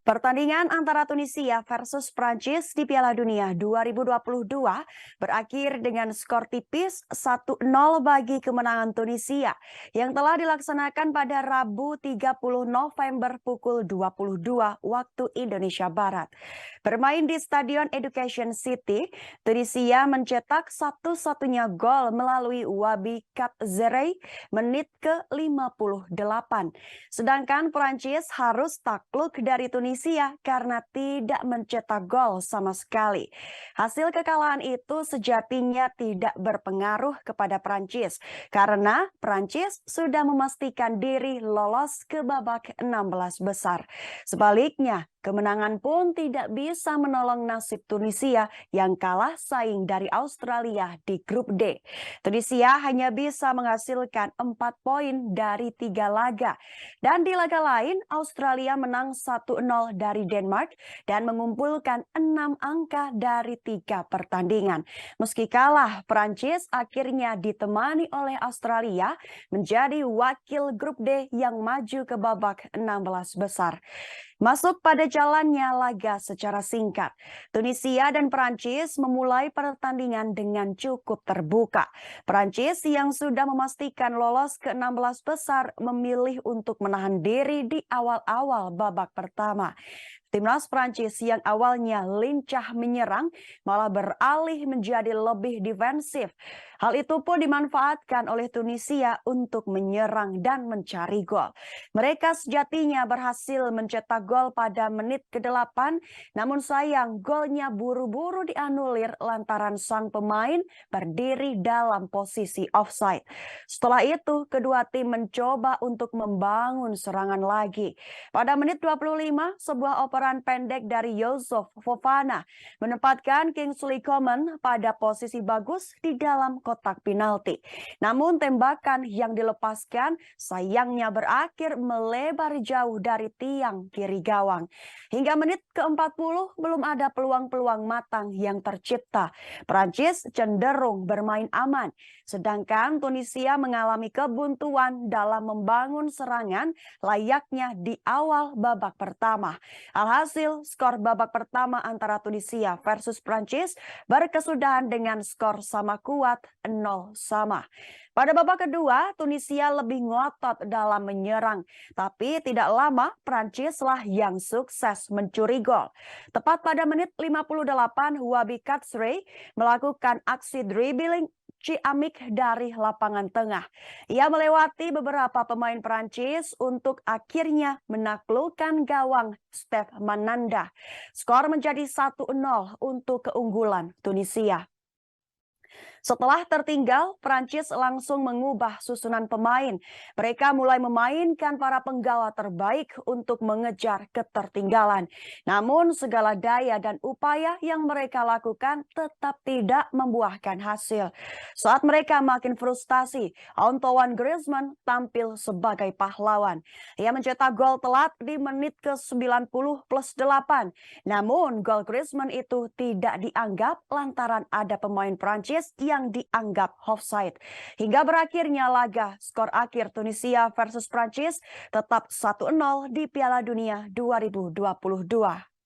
Pertandingan antara Tunisia versus Prancis di Piala Dunia 2022 berakhir dengan skor tipis 1-0 bagi kemenangan Tunisia yang telah dilaksanakan pada Rabu 30 November pukul 22 waktu Indonesia Barat. Bermain di Stadion Education City, Tunisia mencetak satu-satunya gol melalui Wabi Katzerei menit ke-58. Sedangkan Prancis harus takluk dari Tunisia karena tidak mencetak gol sama sekali. Hasil kekalahan itu sejatinya tidak berpengaruh kepada Prancis karena Prancis sudah memastikan diri lolos ke babak 16 besar. Sebaliknya, kemenangan pun tidak bisa menolong nasib Tunisia yang kalah saing dari Australia di grup D. Tunisia hanya bisa menghasilkan 4 poin dari 3 laga. Dan di laga lain, Australia menang 1-0 dari Denmark dan mengumpulkan 6 angka dari 3 pertandingan. Meski kalah, Prancis akhirnya ditemani oleh Australia menjadi wakil grup D yang maju ke babak 16 besar. Masuk pada jalannya laga secara singkat. Tunisia dan Prancis memulai pertandingan dengan cukup terbuka. Prancis yang sudah memastikan lolos ke 16 besar memilih untuk menahan diri di awal-awal babak pertama. Timnas Prancis yang awalnya lincah menyerang malah beralih menjadi lebih defensif. Hal itu pun dimanfaatkan oleh Tunisia untuk menyerang dan mencari gol. Mereka sejatinya berhasil mencetak gol pada menit ke-8, namun sayang golnya buru-buru dianulir lantaran sang pemain berdiri dalam posisi offside. Setelah itu, kedua tim mencoba untuk membangun serangan lagi. Pada menit 25, sebuah operan pendek dari Youssouf Fofana menempatkan Kingsley Coman pada posisi bagus di dalam kotak penalti. Namun tembakan yang dilepaskan sayangnya berakhir melebar jauh dari tiang kiri gawang. Hingga menit ke-40 belum ada peluang-peluang matang yang tercipta. Prancis cenderung bermain aman, sedangkan Tunisia mengalami kebuntuan dalam membangun serangan layaknya di awal babak pertama. Alhasil, skor babak pertama antara Tunisia versus Prancis berkesudahan dengan skor sama kuat 0-0. Pada babak kedua, Tunisia lebih ngotot dalam menyerang, tapi tidak lama Prancis lah yang sukses mencuri gol. Tepat pada menit 58, Wabi Katzerei melakukan aksi dribbling ciamik dari lapangan tengah. Ia melewati beberapa pemain Prancis untuk akhirnya menaklukkan gawang Stef Mananda. Skor menjadi 1-0 untuk keunggulan Tunisia. Setelah tertinggal, Prancis langsung mengubah susunan pemain. Mereka mulai memainkan para penggawa terbaik untuk mengejar ketertinggalan. Namun segala daya dan upaya yang mereka lakukan tetap tidak membuahkan hasil. Saat mereka makin frustasi, Antoine Griezmann tampil sebagai pahlawan. Ia mencetak gol telat di menit ke-90 plus 8. Namun gol Griezmann itu tidak dianggap lantaran ada pemain Prancis yang dianggap offside. Hingga berakhirnya laga, skor akhir Tunisia versus Prancis tetap 1-0 di Piala Dunia 2022.